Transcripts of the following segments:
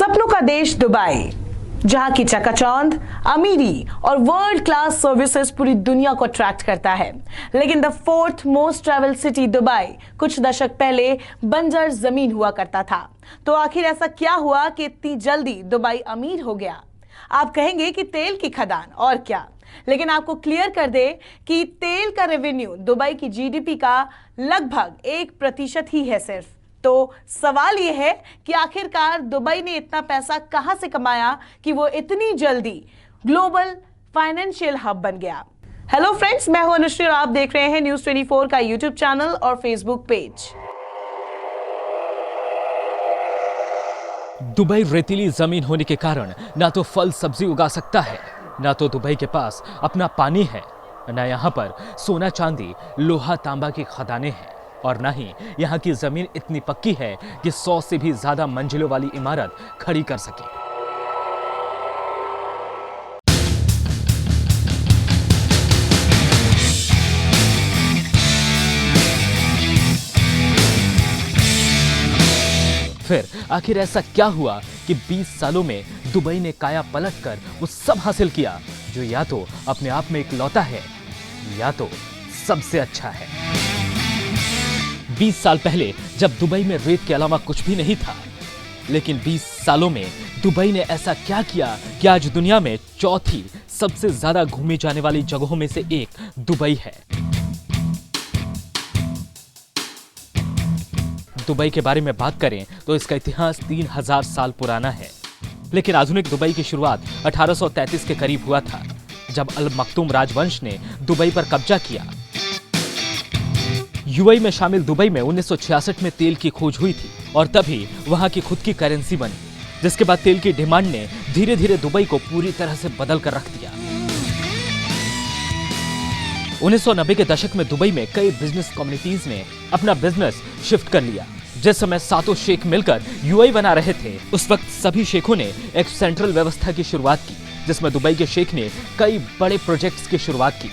सपनों का देश दुबई, जहां की चकाचौंध, अमीरी और वर्ल्ड क्लास सर्विसेज पूरी दुनिया को अट्रैक्ट करता है। लेकिन the fourth most travel city Dubai कुछ दशक पहले बंजर जमीन हुआ करता था। तो आखिर ऐसा क्या हुआ कि इतनी जल्दी दुबई अमीर हो गया? आप कहेंगे कि तेल की खदान, और क्या। लेकिन आपको क्लियर कर दे कि तेल का रेवेन्यू दुबई की जीडीपी का लगभग 1% ही है सिर्फ। तो सवाल यह है कि आखिरकार दुबई ने इतना पैसा कहां से कमाया कि वो इतनी जल्दी ग्लोबल फाइनेंशियल हब बन गया। हेलो फ्रेंड्स, मैं हूं अनुश्री और आप देख रहे हैं न्यूज़ 24 का यूट्यूब चैनल और फेसबुक पेज। दुबई रेतीली जमीन होने के कारण ना तो फल सब्जी उगा सकता है, ना तो दुबई के पास अपना पानी है, ना यहाँ पर सोना चांदी लोहा तांबा की खदानें हैं, और ना ही यहाँ की जमीन इतनी पक्की है कि 100 से भी ज्यादा मंजिलों वाली इमारत खड़ी कर सके। फिर आखिर ऐसा क्या हुआ कि 20 सालों में दुबई ने काया पलट कर वो सब हासिल किया जो या तो अपने आप में इकलौता है या तो सबसे अच्छा है। 20 साल पहले जब दुबई में रेत के अलावा कुछ भी नहीं था, लेकिन 20 सालों में दुबई ने ऐसा क्या किया कि आज दुनिया में चौथी सबसे ज्यादा घूमी जाने वाली जगहों में से एक दुबई है। दुबई के बारे में बात करें तो इसका इतिहास 3000 साल पुराना है, लेकिन आधुनिक दुबई की शुरुआत 1833 के करीब हुआ था, जब अल मखतूम राजवंश ने दुबई पर कब्जा किया। यूएई में शामिल दुबई में 1966 में तेल की खोज हुई थी और तभी वहां की खुद की करेंसी बनी, जिसके बाद तेल की डिमांड ने धीरे धीरे दुबई को पूरी तरह से बदल कर रख दिया। 1990 के दशक में दुबई में कई बिजनेस कम्युनिटीज ने अपना बिजनेस शिफ्ट कर लिया। जिस समय सातों शेख मिलकर यूएई बना रहे थे, उस वक्त सभी शेखों ने एक सेंट्रल व्यवस्था की शुरुआत की, जिसमें दुबई के शेख ने कई बड़े प्रोजेक्ट्स की शुरुआत की।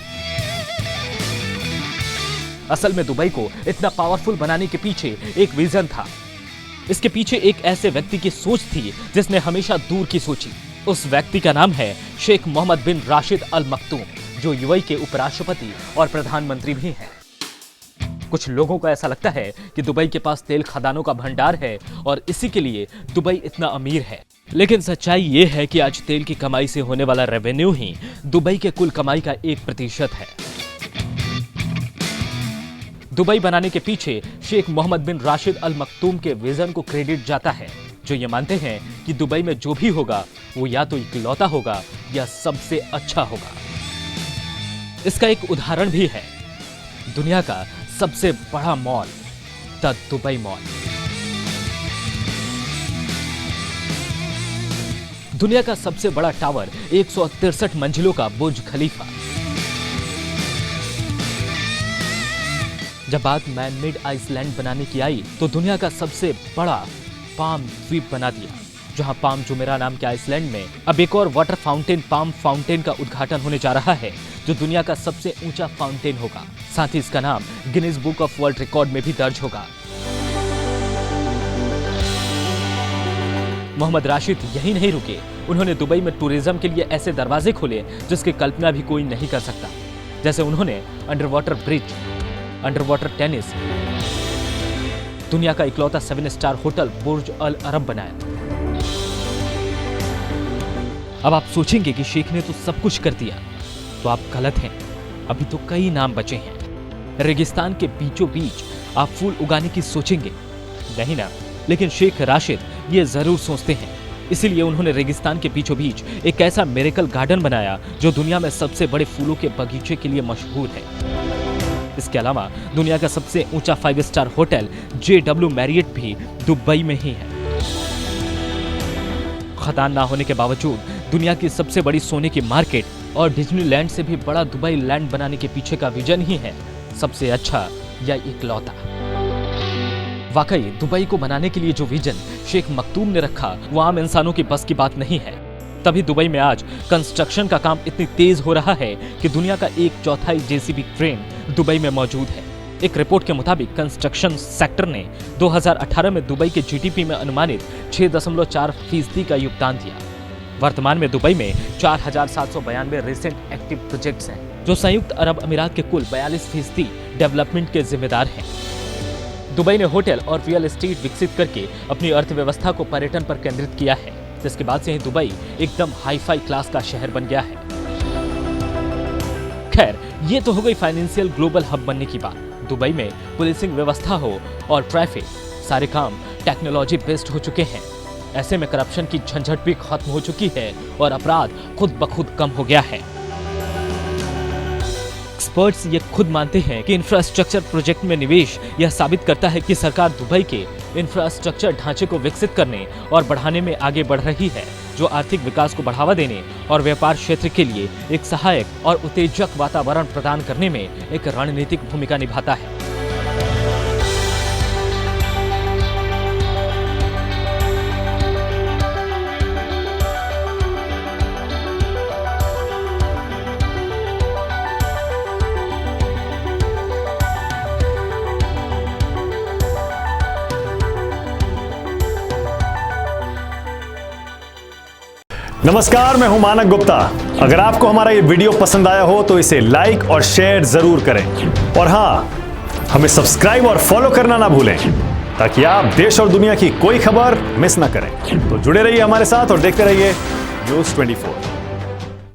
असल में दुबई को इतना पावरफुल बनाने के पीछे एक विजन था। इसके पीछे एक ऐसे व्यक्ति की सोच थी जिसने हमेशा दूर की सोची। उस व्यक्ति का नाम है शेख मोहम्मद बिन राशिद अल मखतूम, जो यूएई के उपराष्ट्रपति और प्रधानमंत्री भी हैं। कुछ लोगों को ऐसा लगता है कि दुबई के पास तेल खदानों का भंडार है और इसी के लिए दुबई इतना अमीर है, लेकिन सच्चाई ये है कि आज तेल की कमाई से होने वाला रेवेन्यू ही दुबई के कुल कमाई का 1% है। दुबई बनाने के पीछे शेख मोहम्मद बिन राशिद अल मखतूम के विजन को क्रेडिट जाता है, जो ये मानते हैं कि दुबई में जो भी होगा वो या तो इकलौता होगा या सबसे अच्छा होगा। इसका एक उदाहरण भी है, दुनिया का सबसे बड़ा मॉल, द दुबई मॉल। दुनिया का सबसे बड़ा टावर, 163 मंजिलों का बुर्ज खलीफा। जब बात मैन-मेड आइसलैंड बनाने की आई तो दुनिया का सबसे बड़ा पाम द्वीप बना दिया, जहां पाम जुमेरा नाम के आइसलैंड में अब एक और वाटर फाउंटेन, पाम फाउंटेन का उद्घाटन होने जा रहा है, जो दुनिया का सबसे ऊंचा फाउंटेन होगा। साथ ही इसका नाम Guinness book of world record में भी दर्ज होगा। मोहम्मद राशिद यही नहीं रुके, उन्होंने दुबई में टूरिज्म के लिए ऐसे दरवाजे खोले जिसकी कल्पना भी कोई नहीं कर सकता। जैसे उन्होंने under water bridge, under water tennis, दुनिया का इकलौता 7 स्टार होटल बुर्ज अल अरब बनाया। अब आप सोचेंगे कि शेख ने तो सब कुछ कर दिया, तो आप गलत हैं। अभी तो कई नाम बचे हैं। रेगिस्तान के बीचों बीच आप फूल उगाने की सोचेंगे नहीं ना, लेकिन शेख राशिद ये जरूर सोचते हैं। इसीलिए उन्होंने रेगिस्तान के बीचों बीच एक ऐसा मिरेकल गार्डन बनाया जो दुनिया में सबसे बड़े फूलों के बगीचे के लिए मशहूर है। इसके अलावा दुनिया का सबसे ऊंचा 5 स्टार होटल JW मैरियट भी दुबई में ही है। खदान ना होने के बावजूद दुनिया की सबसे बड़ी सोने की मार्केट और डिज्नीलैंड से भी बड़ा दुबई लैंड बनाने के पीछे का विजन ही है सबसे अच्छा या इकलौता। वाकई दुबई को बनाने के लिए जो विजन शेख मखतूम ने रखा वो आम इंसानों की बस की बात नहीं है। तभी दुबई में आज कंस्ट्रक्शन का काम इतनी तेज हो रहा है कि दुनिया का 1/4 JCB क्रेन दुबई में मौजूद है। एक रिपोर्ट के मुताबिक कंस्ट्रक्शन सेक्टर ने 2018 में दुबई के जीडीपी में अनुमानित 6.4% का योगदान दिया। वर्तमान में दुबई में 4,792 रिसेंट एक्टिव प्रोजेक्ट्स हैं, जो संयुक्त अरब अमीरात के कुल 42% डेवलपमेंट के जिम्मेदार हैं। दुबई ने होटल और रियल एस्टेट विकसित करके अपनी अर्थव्यवस्था को पर्यटन पर केंद्रित किया है, जिसके बाद से ही दुबई एकदम हाई-फाई क्लास का शहर बन गया है। खैर, ये तो हो गई फाइनेंशियल ग्लोबल हब बनने की बात। दुबई में पुलिसिंग व्यवस्था हो और ट्रैफिक, सारे काम टेक्नोलॉजी बेस्ड हो चुके हैं। ऐसे में करप्शन की झंझट भी खत्म हो चुकी है और अपराध खुद ब खुद कम हो गया है। एक्सपर्ट्स ये खुद मानते हैं कि इंफ्रास्ट्रक्चर प्रोजेक्ट में निवेश यह साबित करता है कि सरकार दुबई के इंफ्रास्ट्रक्चर ढांचे को विकसित करने और बढ़ाने में आगे बढ़ रही है, जो आर्थिक विकास को बढ़ावा देने और व्यापार क्षेत्र के लिए एक सहायक और उत्तेजक वातावरण प्रदान करने में एक रणनीतिक भूमिका निभाता है। नमस्कार, मैं हूं मानक गुप्ता। अगर आपको हमारा ये वीडियो पसंद आया हो तो इसे लाइक और शेयर जरूर करें, और हाँ, हमें सब्सक्राइब और फॉलो करना ना भूलें, ताकि आप देश और दुनिया की कोई खबर मिस ना करें। तो जुड़े रहिए हमारे साथ और देखते रहिए News 24।